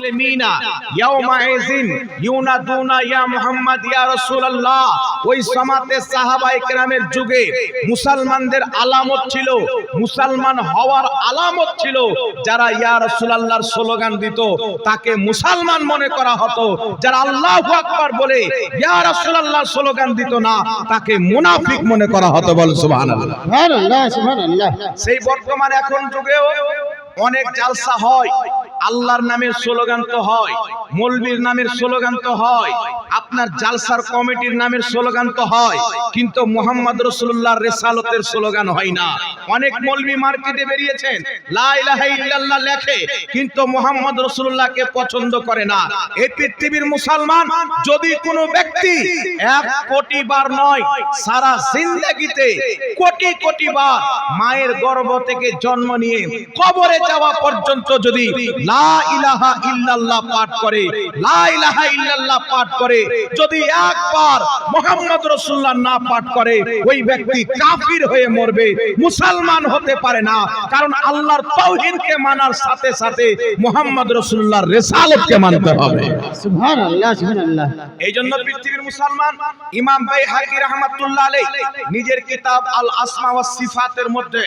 মুসলিমিনা ইয়াউমাইযিন ইউনাদুনা ইয়া মুহাম্মদ ইয়া রাসূলুল্লাহ। ওই সমাতে সাহাবায়ে কেরামের যুগে মুসলমানদের আলামত ছিল, মুসলমান হওয়ার আলামত ছিল। যারা ইয়া রাসূলুল্লাহর স্লোগান দিত তাকে মুসলমান মনে করা হতো। যারা আল্লাহু আকবার বলে ইয়া রাসূলুল্লাহর স্লোগান দিত না তাকে মুনাফিক মনে করা হতো। বল সুবহানাল্লাহ, সুবহানাল্লাহ, সুবহানাল্লাহ। সেই বর্তমান এখন যুগেও অনেক জালসা হয়, আল্লাহর নামের স্লোগান তো হয়, মৌলবীর নামের স্লোগান তো হয়, আপনার জালসার কমিটির নামের স্লোগান তো হয়, কিন্তু মুহাম্মদ রাসূলুল্লাহর রিসালাতের স্লোগান হয় না। অনেক মৌলবী মার্কেটে বেরিয়েছেন, লা ইলাহা ইল্লাল্লাহ লেখে, কিন্তু মুহাম্মদ রাসূলুল্লাহকে পছন্দ করে না। এই পৃথিবীর মুসলমান যদি কোনো ব্যক্তি 1 কোটি বার নয়, সারা জিন্দেগিতে কোটি কোটি বার মায়ের গর্ভ থেকে জন্ম নিয়ে কবরে যাওয়া পর্যন্ত যদি লা ইলাহা ইল্লাল্লাহ পাঠ করে, লা ইলাহা ইল্লাল্লাহ পাঠ করে, যদি একবার মুহাম্মদ রাসূলুল্লাহ না পাঠ করে, ওই ব্যক্তি কাফির হয়ে মরবে, মুসলমান হতে পারে না। কারণ আল্লাহর তাওহীদকে মানার সাথে সাথে মুহাম্মদ রাসূলুল্লাহর রিসালাতকে মানতে হবে। সুবহানাল্লাহ, সুবহানাল্লাহ। এইজন্য পৃথিবীর মুসলমান ইমাম বাইহাকী রাহমাতুল্লাহ আলাইহি নিজের কিতাব আল আসমা ওয়াস সিফাতের মধ্যে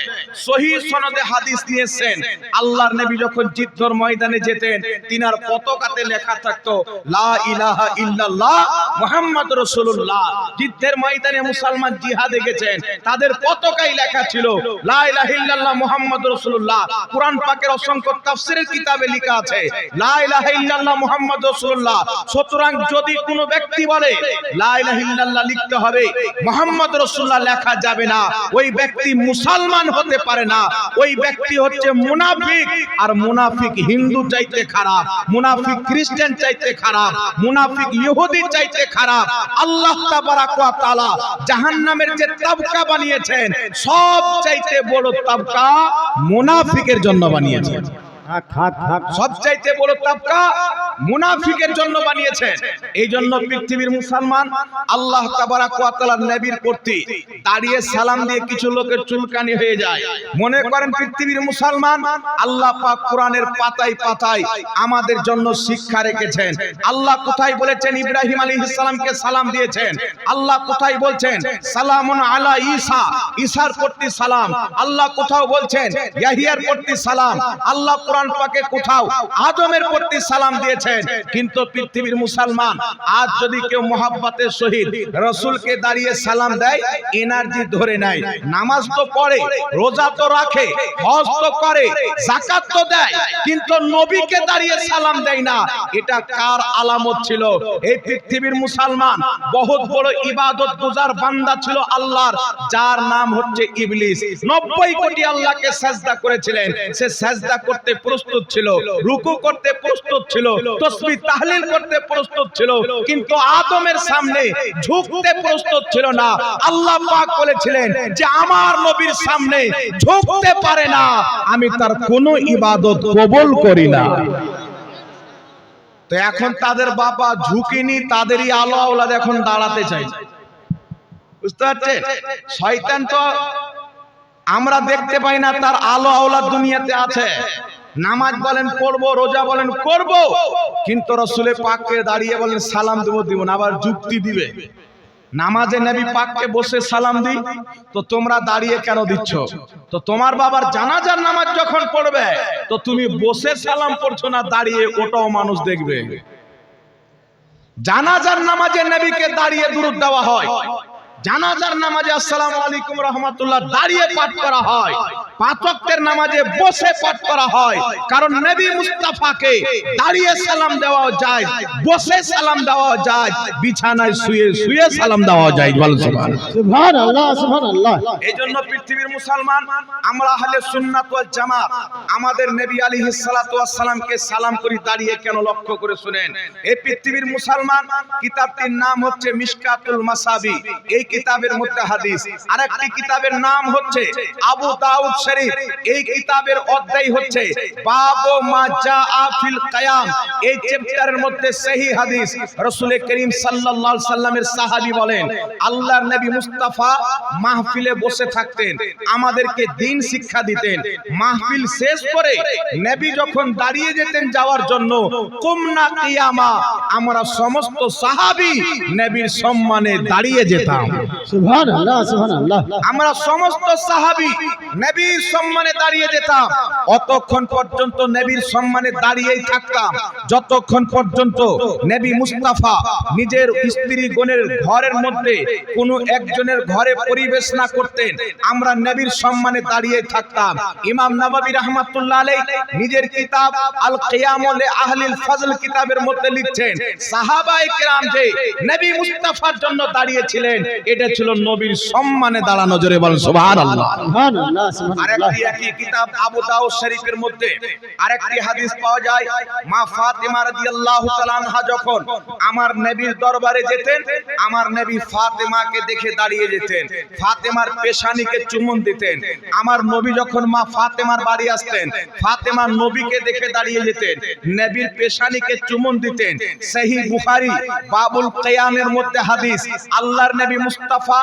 সহিহ সনদে হাদিস নিয়েছেন। আল্লাহর নবী যখন যুদ্ধের ময়দানে যেতেন, তিনার পতাকাতে লেখা থাকতো লা ইলাহা ইল্লাল্লাহ মুহাম্মদ রাসূলুল্লাহ। যুদ্ধের ময়দানে মুসলমান জিহাদে গেছেন, তাদের পতাকায় লেখা ছিল লা ইলাহা ইল্লাল্লাহ মুহাম্মদ রাসূলুল্লাহ। কুরআন পাকের অসংখ্য তাফসীরের কিতাবে লেখা আছে লা ইলাহা ইল্লাল্লাহ মুহাম্মদ রাসূলুল্লাহ। সুতরাং যদি কোনো ব্যক্তি বলে লা ইলাহা ইল্লাল্লাহ লিখতে হবে, মুহাম্মদ রাসূলুল্লাহ লেখা যাবে না, ওই ব্যক্তি মুসলমান হতে পারে না। ওই ব্যক্তি হচ্ছে মুনাফিক। আর মুনাফিক হিন্দু চাইতে খারাপ, মুনাফিক খ্রিস্টান চাইতে খারাপ, মুনাফিক ইহুদি চাইতে খারাপ। আল্লাহ তাবারাক ওয়া তাআলা জাহান্নামের যে তাবকা বানিয়েছেন, সব চাইতে বড় তাবকা মুনাফিকের জন্য বানিয়েছেন। সবচাইতে বড় তাবকা মুনাফিকের জন্য বানিয়েছেন। এই জন্য পৃথিবীর মুসলমান আল্লাহ তাবারাক ওয়া তাআলার নবীর প্রতি দাঁড়িয়ে সালাম দিয়ে কিছু লোকের চুলকানি হয়ে যায়। মনে করেন পৃথিবীর মুসলমান আল্লাহ পাক কোরআনের পাতায় পাতায় আমাদের জন্য শিক্ষা রেখেছেন। আল্লাহ কোথায় বলেছেন ইব্রাহিম আলাইহিস সালামকে সালাম দিয়েছেন, আল্লাহ কোথায় বলছেন সালামুন আলা ঈসা, ঈসার প্রতি সালাম। আল্লাহ কোথাও বলছেন ইয়াহিয়ার প্রতি সালাম। আল্লাহ কোরআন পাকে কোথাও আদমের প্রতি সালাম দিয়েছেন। কিন্তু পৃথিবীর মুসলমান আজ যদি কেউ মোহাব্বতের সহিত রাসূলকে দাঁড়িয়ে সালাম দেয়, এনার্জি ধরে নেয়, নামাজ তো পড়ে, রোজা তো রাখে, হজ তো করে, যাকাত তো দেয়, কিন্তু নবীকে দাঁড়িয়ে সালাম দেয় না। এটা কার আলামত ছিল? এই পৃথিবীর মুসলমান বহুত বড় ইবাদত গুজার বান্দা ছিল আল্লাহর, যার নাম হচ্ছে ইবলিস। 90 কোটি আল্লাহকে সাজদা করেছিলেন। সে সাজদা করতে প্রস্তুত ছিল, রুকু করতে প্রস্তুত ছিল, তাসবিহ তাহলিল করতে প্রস্তুত ছিল, কিন্তু আদমের সামনে ঝুঁকতে প্রস্তুত ছিল না। আল্লাহ পাক বলেছিলেন যে আমার নবীর সামনে ঝুঁকতে পারে না, আমি তার কোনো ইবাদত কবুল করি না। তো এখন তাদের বাবা ঝুঁকিনি, তাদেরই আলো আওলাদ এখন দাঁড়াতে চাই। বুঝতে পারছেন? শয়তান তো আমরা দেখতে পাই না, তার আলো আওলাদ দুনিয়াতে আছে। নামাজ বলেন পড়বো, রোজা বলেন করব, কিন্তু রাসূলে পাককে দাঁড়িয়ে বলেন সালাম দেব দিব না, আবার যুক্তি দিবে। নামাজে নবী পাককে বসে সালাম দিই, তো তোমরা দাঁড়িয়ে কেন দিচ্ছ? তো তোমার বাবার জানাজার নামাজ যখন পড়বে, তো তুমি বসে সালাম পড়ছো না দাঁড়িয়ে, ওটাও মানুষ দেখবে। জানাজার নামাজে নবীকে দাঁড়িয়ে দুরূদ দেওয়া হয়, জানাজার নামাজে আসসালামু আলাইকুম রাহমাতুল্লাহ দাঁড়িয়ে পাঠ করা হয়, পাঁচ ওয়াক্তের নামাজে বসে পাঠ করা হয়। কারণ নবী মুস্তাফাকে দাঁড়িয়ে সালাম দেওয়া যায়, বসে সালাম দেওয়া যায়, বিছানায় শুয়ে শুয়ে সালাম দেওয়া যায়। সুবহানাল্লাহ, সুবহানাল্লাহ। এইজন্য পৃথিবীর মুসলমান আমরা আহলে সুন্নাত ওয়াল জামাত আমাদের নবী আলাইহিস সালাতু ওয়াস সালামকে সালাম করি দাঁড়িয়ে কেন? লক্ষ্য করে শুনেন। এই পৃথিবীর মুসলমান কিতাবটির নাম হচ্ছে মিশকাতুল মাসাবি। এই কিতাবের মধ্যে হাদিস। আরেকটি কিতাবের নাম হচ্ছে আবু দাউদ শরীফ। এই কিতাবের অধ্যায় হচ্ছে বাবু মা জাআ ফিল কিয়াম। এই চ্যাপ্টারের মধ্যে সহিহ হাদিস। রাসূল করিম সাল্লাল্লাহু আলাইহি সাল্লামের সাহাবী বলেন, আল্লাহর নবী মুস্তাফা মাহফিলে বসে থাকতেন, আমাদেরকে দ্বীন শিক্ষা দিতেন। মাহফিল শেষ করে নবী যখন দাঁড়িয়ে যেতেন যাওয়ার জন্য, কুমনা কিয়ামা, আমরা সমস্ত সাহাবী নবীর সম্মানে দাঁড়িয়ে যেতাম। সুবহানাল্লাহ সুবহানাল্লাহ। আমরা সমস্ত সাহাবী নবীর সম্মানে দাঁড়িয়ে যেতাম। অতক্ষণ পর্যন্ত নবীর সম্মানে দাঁড়িয়েই থাকতাম যতক্ষণ পর্যন্ত নবী মুস্তাফা নিজের স্ত্রীগণের ঘরের মধ্যে কোনো একজনের ঘরে পরিবেশ না করতেন। আমরা নবীর সম্মানে দাঁড়িয়ে থাকতাম। ইমাম নববী রাহমাতুল্লাহ আলাইহি নিজের কিতাব আল কিয়াম লি আহলিল ফজল কিতাবের মধ্যে লিখছেন, সাহাবায়ে কেরাম যে নবী মুস্তাফার জন্য দাঁড়িয়েছিলেন, এটা ছিল নবীর সম্মানে দাঁড়ানো। জোরে বলেন সুবহানাল্লাহ। সুবহানাল্লাহ সুবহানাল্লাহ। আরেকটি একই কিতাব আবু দাউদ শরীফের মধ্যে আরেকটি হাদিস পাওয়া যায়, মা ফাতিমা রাদিয়াল্লাহু তাআলা আনহা যখন আমার নবীর দরবারে যেতেন, আমার নবী ফাতিমাকে দেখে দাঁড়িয়ে যেতেন, ফাতিমার পেশানিকে চুমুন দিতেন। আমার নবী যখন মা ফাতিমার বাড়ি আসতেন, ফাতিমা নবীকে দেখে দাঁড়িয়ে যেতেন, নবীর পেশানিকে চুমুন দিতেন। সহিহ বুখারী বাবুল কিয়ামের মধ্যে হাদিস, আল্লাহর নবী মুস্তাফা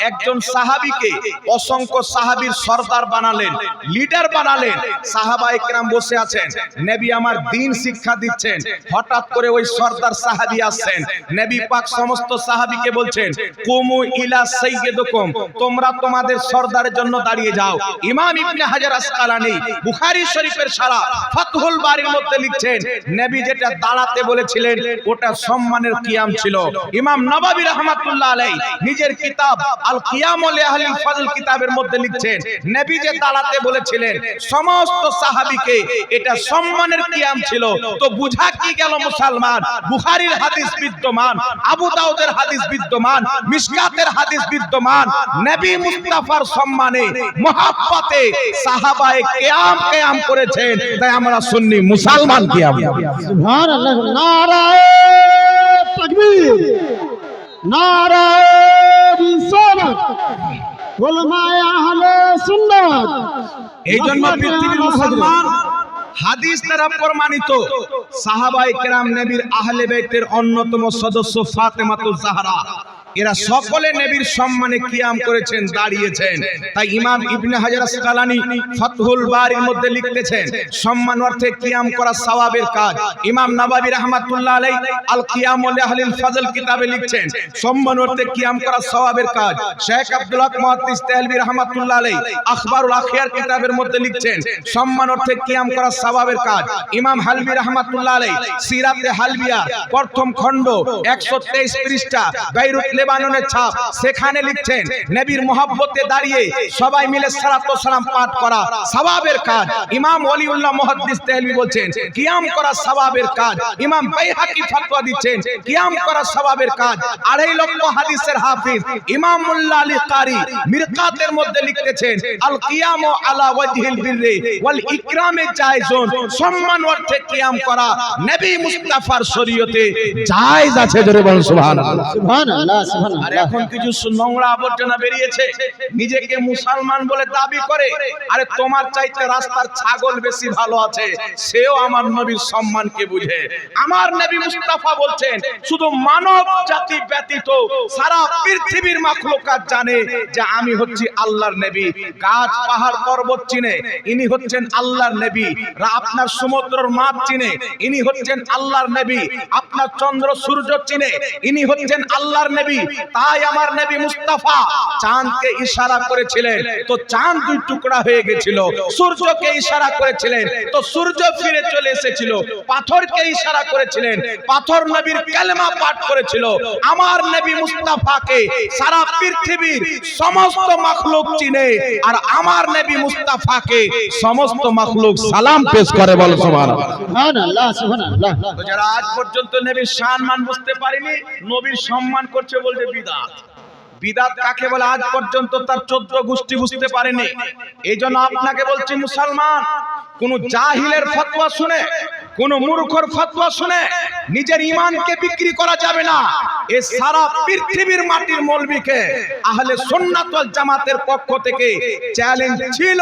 একজন সাহাবীকে অসংখ্য সাহাবীর সরদার বানালেন, লিডার বানালেন। সাহাবায়ে কেরাম বসে আছেন, নবী আমার দ্বীন শিক্ষা দিচ্ছেন। হঠাৎ করে ওই সরদার সাহাবী আসছেন, নবী পাক সমস্ত সাহাবীকে বলছেন, কুমু ইলা সাইয়্যিদুকুম, তোমরা তোমাদের সরদারের জন্য দাঁড়িয়ে যাও। ইমাম ইবনে হাজার আসকালানী বুখারী শরীফের সারা ফাতহুল বারীর মধ্যে লিখছেন, নবী যেটা দাঁড়াতে বলেছিলেন ওটা সম্মানের কিয়াম ছিল। ইমাম নববী রাহমাতুল্লাহ আলাইহি নিজের কিতাব আল কিয়াম লি আহলিল ফজল কিতাবের মধ্যে লিখছেন, নবী যে দাঁড়াতে বলেছিলেন সমস্ত সাহাবীকে, এটা সম্মানের কিয়াম ছিল। তো বুঝা কি গেল মুসলমান, বুখারীর হাদিস বিদ্যমান, আবু দাউদের হাদিস বিদ্যমান, মিশকাতের হাদিস বিদ্যমান, নবী মুস্তাফার সম্মানে মুহাব্বতে সাহাবায়ে কিয়াম কিয়াম করেছেন। তাই আমরা সুন্নি মুসলমান কিয়াম। সুবহানাল্লাহ। নারায়ে তাকবীর, নারায়ে রিসালাত, উলামায়ে আহলে সুন্নাত। এই জন্য পৃথিবীর মুসলমান হাদিস দ্বারা প্রমাণিত সাহাবায়ে কেরাম নবীর আহলে বাইতের অন্যতম সদস্য ফাতেমাতুজ জাহরা, এরা সকলে নবীর সম্মানে কিয়াম করেছেন, দাঁড়িয়েছেন। তাই ইমাম ইবনে হাজার আসকালানী ফাতহুল বারীর মধ্যে লিখতেছেন, সম্মান অর্থে কিয়াম করা সওয়াবের কাজ। ইমাম নববী রাহমাতুল্লাহ আলাইহি আল কিয়াম লি আহলিল ফজল কিতাবে লিখছেন, সম্মান অর্থে কিয়াম করা সওয়াবের কাজ। শেখ আব্দুল হক মুহাদ্দিস দেহলভী রাহমাতুল্লাহ আলাইহি আখবারুল আখিয়ার কিতাবের মধ্যে লিখছেন, সম্মান অর্থে কিয়াম করা সওয়াবের কাজ। ইমাম হালবী রাহমাতুল্লাহ আলাইহি সিরাতে হালবিয়া প্রথম খণ্ড 123 পৃষ্ঠা বাইরুত লেবাননের ছাপ, সেখানে লিখছেন, নবীর মহব্বতে দাঁড়িয়ে সবাই মিলে সালাত ও সালাম পাঠ করা সওয়াবের কাজ। ইমাম ওলিউল্লাহ মুহাদ্দিস দেহলভী বলছেন, কিয়াম করা সওয়াবের কাজ। ইমাম বাইহাকি ফতোয়া দিচ্ছেন, কিয়াম করা সওয়াবের কাজ। 2.5 লক্ষ হাদিসের হাফিজ ইমাম মুল্লা আলী কারি মিরকাতের মধ্যে লিখতেছেন, আল কিয়ামু আলা ওয়াজহিল বিররি ওয়াল ইকরামে জায়েজুন, সম্মান অর্থে কিয়াম করা নবী মুস্তাফার শরীয়তে জায়েজ আছে। জোরে বলুন সুবহানাল্লাহ। সুবহানাল্লাহ আর সুবহানাল্লাহ। এখন কিছু নোংরা আবর্জনা বেরিয়েছে, নিজেকে মুসলমান বলে দাবি করে, আরে তোমার চাইতে রাস্তার ছাগল বেশি ভালো আছে, সেও আমার নবীর সম্মানকে বুঝে। আমার নবী মুস্তাফা বলছেন, শুধু মানব জাতি ব্যতীত সারা পৃথিবীর মাখলুকাত জানে যে আমি হচ্ছি আল্লাহর নবী। গাছ পাহাড় পর্বত চিনে, ইনি হচ্ছেন আল্লাহর নবী। আপনার সমুদ্রের মাছ চিনে, ইনি হচ্ছেন আল্লাহর নবী। আপনার চন্দ্র সূর্য চিনে, ইনি হচ্ছেন আল্লাহর নবী। তাই আমার নবী মুস্তাফা চাঁদকে ইশারা করেছিলেন, তো চাঁদ দুই টুকরা হয়ে গেছিল। সূর্যকে ইশারা করেছিলেন, তো সূর্য ফিরে চলে এসেছিল। পাথরকে ইশারা করেছিলেন, পাথর নবীর কালেমা পাঠ করেছিল। আমার নবী মুস্তাফাকে সারা পৃথিবীর সমস্ত মাখলুক চিনে, আর আমার নবী মুস্তাফাকে সমস্ত মাখলুক সালাম পেশ করে। বল সুবহানাল্লাহ। সুবহানাল্লাহ সুবহানাল্লাহ। তো যারা আজ পর্যন্ত নবীর সম্মান বুঝতে পারেনি, নবীর সম্মান করছে বলছে বিদআত। বিদআত কাকে বলে আজ পর্যন্ত তার 14 গোষ্ঠী বুঝতে পারেনি। এই জন্য আপনাকে বলছি মুসলমান, কোন জাহিলের ফতোয়া শুনে, কোন মূর্খর ফতোয়া শুনে নিজের ঈমানকে বিক্রি করা যাবে না। এই সারা পৃথিবীর মাটির মৌলবীকে আহলে সুন্নাত ওয়াল জামাতের পক্ষ থেকে চ্যালেঞ্জ ছিল,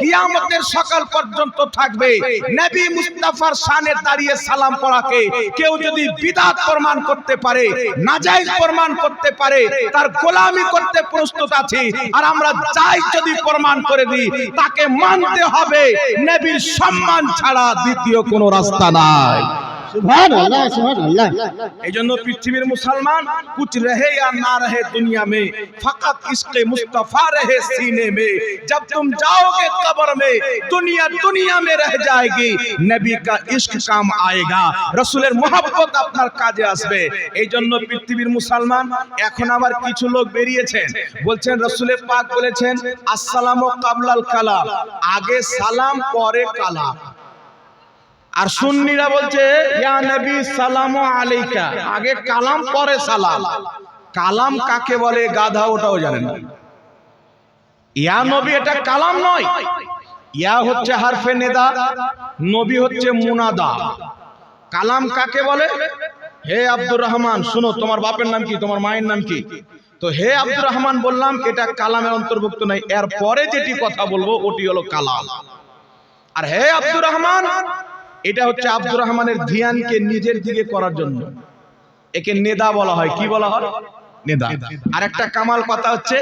কিয়ামতের সকাল পর্যন্ত থাকবে নবী মুস্তাফার শানে দাঁড়িয়ে সালাম পড়াকে কেউ যদি বিদআত প্রমাণ করতে পারে, নাজায়েজ প্রমাণ করতে পারে, তার গোলামি করতে প্রস্তুত আছি। আর আমরা চাই যদি প্রমাণ করে দিই তাকে মানতে হবে, নবীর সম্মান ছাড়া দ্বিতীয় কোনো রাস্তা নাই। সুবহানাল্লাহ সুবহানাল্লাহ। এই জন্য পৃথিবীর মুসলমান कुछ रहे या ना रहे दुनिया में फकत इश्क़े मुस्तफा रहे सीने में, जब तुम जाओगे कब्र में दुनिया दुनिया में रह जाएगी, नबी का इश्क काम आएगा, रसूलेर मोहब्बत আপনার কাজে আসবে। এই জন্য পৃথিবীর মুসলমান এখন আবার কিছু লোক বেরিয়েছেন, বলছেন রসুলে পাক বলেছেন আসসালামু কাবলাল কালাম, আগে সালাম পরে কালাম। আর সুন্নিরা বলছে ইয়া নবী সালামু আলাইকা, আগে কালাম পরে সালাম। কালাম কাকে বলে গাধা ওটাও জানেন না। ইয়া নবী এটা কালাম নয়, ইয়া হচ্ছে হারফে নেদা, নবী হচ্ছে মুনাদা। কালাম কাকে বলে? হে আব্দুর রহমান শুনো, তোমার বাপের নাম কি, তোমার মায়ের নাম কি? তো হে আব্দুর রহমান বললাম, এটা কালামের অন্তর্ভুক্ত নাই, এর পরে যেটি কথা বলবো ওটি হলো কালাম। আর হে আব্দুর রহমান, এটা হচ্ছে আব্দুর রহমানের ধ্যানকে নিজের দিকে করার জন্য, একে নেদা বলা হয়। কি বলা হয়? নেদা। আর একটা কামাল কথা হচ্ছে,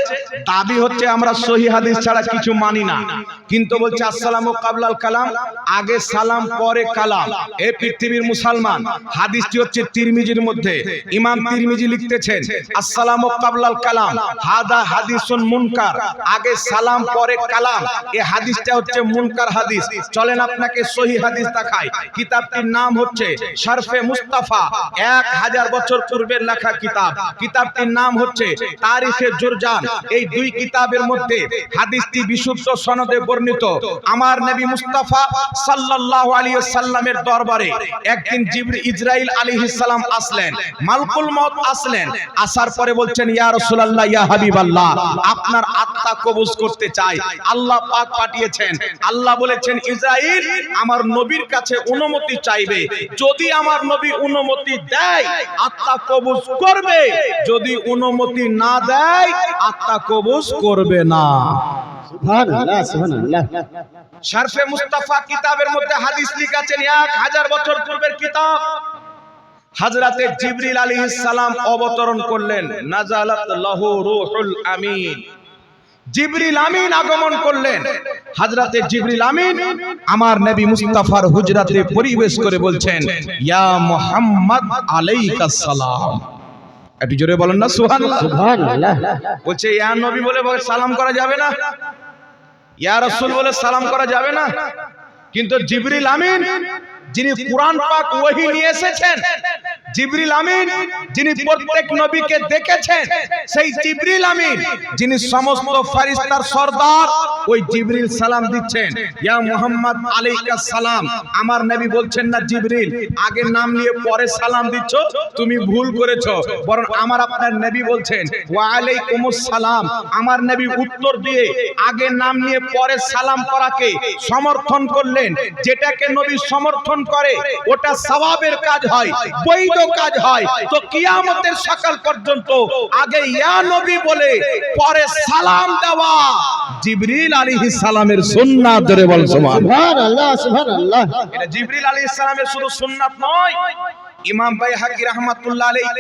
দাবি হচ্ছে আমরা সহি হাদিস ছাড়া কিছু মানি না, কিন্তু বলছে আসসালামু কাবলাল কালাম, আগে সালাম পরে কালাম। এই পৃথিবীর মুসলমান, হাদিসটি হচ্ছে তিরমিজির মধ্যে, ইমাম তিরমিজি লিখতেছেন আসসালামু কাবলাল কালাম হাদা হাদিসুন মুনকার, আগে সালাম পরে কালাম। এই হাদিসটা হচ্ছে মুনকার হাদিস। চলেন আপনাকে সহি হাদিস দেখাই। কিতাবটির নাম হচ্ছে শরফে মুস্তাফা, 1000 বছর পূর্বের লেখা কিতাব। কিতাবটির নাম হচ্ছে তারিখে জুরজান। এই দুই কিতাবের মধ্যে হাদিসটি বিশুদ্ধ সনদে বর্ণিত। আমার নবী মুস্তাফা সাল্লাল্লাহু আলাইহি ওয়াসাল্লামের দরবারে একদিন ইসরাইল আলাইহিস সালাম আসলেন, মালকুল মউত আসলেন। আসার পরে বলছেন ইয়া রাসূলুল্লাহ ইয়া হাবিবাল্লাহ, আপনার আত্মা কবজ করতে চাই, আল্লাহ পাক পাঠিয়েছেন। আল্লাহ বলেছেন ইসরাইল আমার নবীর কাছে অনুমতি চাইবে, যদি আমার নবী অনুমতি দেয় আত্মা কবজ করবে, যদি অনুমতি না দেয় আত্মা কবজ করবে না। সুবহানাল্লাহ সুবহানাল্লাহ। শরফে মুস্তাফা কিতাবের মধ্যে হাদিস লেখা আছে, 1000 বছর পূর্বের কিতাব। হযরতে জিবরিল আলাইহিস সালাম অবতরণ করলেন, নাযালাত লাহু রূহুল আমিন, জিবরিল আমিন আগমন করলেন। হযরতে জিবরিল আমিন আমার নবী মুস্তাফার হুজরাতে পরিবেশ করে বলছেন ইয়া মুহাম্মদ আলাইকাস সালাম। একটু জোরে বলেন না সুবহানাল্লাহ। সুবহানাল্লাহ। বলছে ইয়া নবী বলে সালাম করা যাবে না, ইয়া রাসূল বলে সালাম করা যাবে না, কিন্তু জিবরিল আমিন যিনি কুরআন পাক ওহী নিয়ে এসেছেন, জিবরিল আমিন যিনি প্রত্যেক নবীকে দেখেছেন, সেই জিবরিল আমিন যিনি সমস্ত ফেরেশতার সরদার, ওই জিবরিল সালাম দিচ্ছেন ইয়া মুহাম্মদ আলাইকাস সালাম। আমার নবী বলছেন না জিবরিল আগে নাম নিয়ে পরে সালাম দিচ্ছ, তুমি ভুল করেছো, বরং আমার আপনার নবী বলছেন ওয়া আলাইকুমুস সালাম। আমার নবী উত্তর দিয়ে আগে নাম নিয়ে পরে সালাম করাকে সমর্থন করলেন। যেটাকে নবী সমর্থন করে ওটা সওয়াবের কাজ হয়, বৈধ কাজ হয়। তো কিয়ামতের সকাল পর্যন্ত আগে ইয়া নবী বলে পরে সালাম দেওয়া জিবরিল আলাইহিস সালামের সুন্নাত। ধরে বল সুবহানাল্লাহ সুবহানাল্লাহ। এটা জিবরিল আলাইহিস সালামের শুধু সুন্নাত নয়, ইমাম বাইহাকি রাহমাতুল্লাহ আলাইহি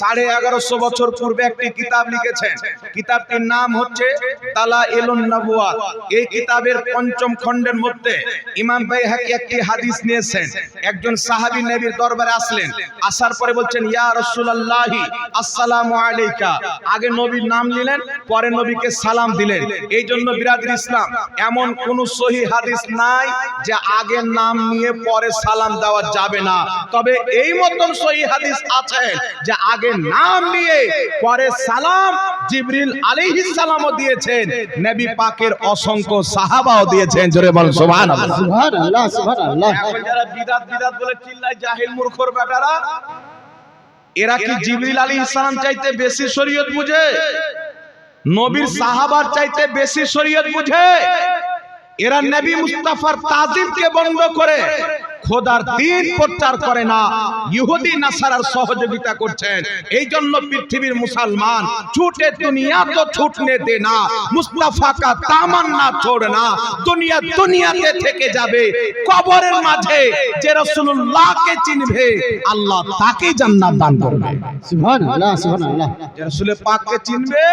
1150 বছর পূর্বে একটি কিতাব লিখেছেন। কিতাবটির নাম হচ্ছে দালাইলুন নবুওয়াত। এই কিতাবের 5ম খণ্ডের মধ্যে ইমাম বাইহাকি একটি হাদিস নিয়েছেন। একজন সাহাবী নবীর দরবারে আসলেন, আসার পরে বলছেন ইয়া রাসূলুল্লাহ আসসালামু আলাইকা, আগে নবীর নাম নিলেন পরে নবীকে সালাম দিলেন। এই জন্য বিরাদর ইসলাম এমন কোন সহিহ হাদিস নাই যে আগে নাম নিয়ে পরে সালাম দেওয়া যাবে না। তবে এই মতন সহিহ হাদিস আছে যে আগে নাম নিয়ে পরে সালাম জিবরিল আলাইহিস সালামও দিয়েছেন, নবী পাকের অসংখ্য সাহাবাও দিয়েছেন। জোরে বল সুবহানাল্লাহ সুবহানাল্লাহ সুবহানাল্লাহ। এখন যারা বিদআত বিদআত বলে চিল্লায় জাহিল মূর্খর বেটারা, এরা কি জিবরিল আলাইহিস সালাম চাইতে বেশি শরীয়ত বুঝে? নবীর সাহাবার চাইতে বেশি শরীয়ত বুঝে? এরা নবী মুস্তাফার তাজিমকে বন্ধ করে খোদার দ্বীন প্রচার করে না, ইহুদি নাসারার সহযোগিতা করছেন। এই জন্য পৃথিবীর মুসলমান ছুটে দুনিয়া তো ছুটনে দে না, মুস্তাফা কা তামান্না ছোড়না, দুনিয়া দুনিয়াতে থেকে যাবে, কবরের মাঝে যে রাসূলুল্লাহকে চিনবে আল্লাহ তাকে জান্নাত দান করবে। সুবহানাল্লাহ সুবহানাল্লাহ। যে রাসূল পাককে চিনবে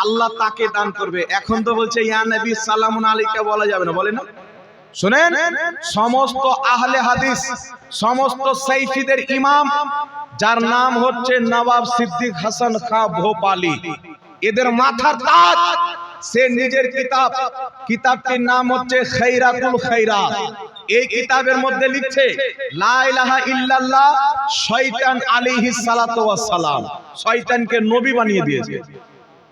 আল্লাহ তাকে দান করবে। এখন তো বলছে ইয়া নবী সালামুন আলাইকা বলা যাবে না, বলে না? শুনেন, সমস্ত আহলে হাদিস, সমস্ত সাইফিদের ইমাম যার নাম হচ্ছে নবাব সিদ্দিক হাসান খাঁ ভোপালী, এদের মাথার তাজ, সে নিজের কিতাবটির নাম হচ্ছে খায়রাতুল খায়রাত। এই কিতাবের মধ্যে লিখছে লা ইলাহা ইল্লাল্লাহ শয়তান আলাইহিস সালাতু ওয়াস সালাম, শয়তানকে নবী বানিয়ে দিয়েছে।